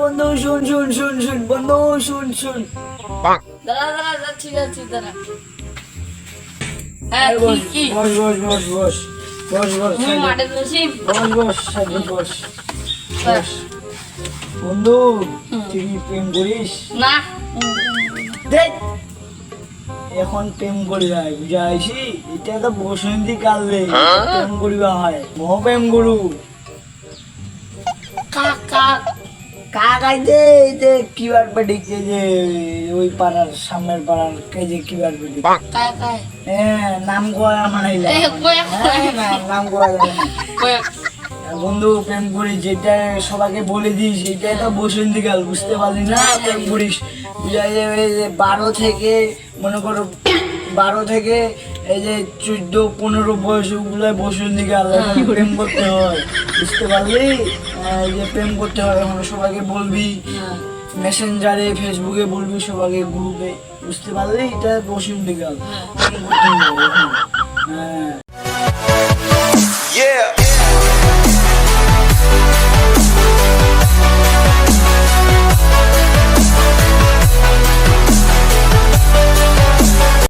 বন্ধু শুন শুন শুন শুন বন্ধু শুন শুন। দাঁড়া যাচ্ছি দাঁড়া। হ্যাঁ বস কি বস বস বস বস বস বস তুমি মাঠে বসি বস বস সাইডে বস বস। বন্ধু তুই কি প্রেম করিস? না দেখ এখন প্রেম করিবা বুঝাইছি, এটা তো বসন্তী কালে প্রেম করিবা হয়, মহ প্রেম করু কাক কাকাইতে যে কিবার বেডিক যে ওই পাড়ার সামনের পাড়ার কে যে কিবার বেডিক কাক হ্যাঁ নাম কয়া মানাইলা এই কয়া নাম কয়া যাবে না। কয়েক বন্ধু প্রেম করি যেটা সবাইকে বলে দিস, এটাই তো বসন্তী কাল, বুঝতে পারলি না? প্রেম করিস বুঝাই যাবে যে 12 থেকে মনে করো 12 থেকে এই যে 14-15 বয়স ওগুলো বসন্তী কাল, এখন প্রেম করতে হয় বুঝতে পারলি? এই যে প্রেম করতে হয় এখন সবাইকে বলবি, মেসেঞ্জারে ফেসবুকে বলবি সবাইকে, গ্রুপে, বুঝতে পারলি? এটা বসন্তী কাল, প্রেম করতে হবে এখন। হ্যাঁ Yeah.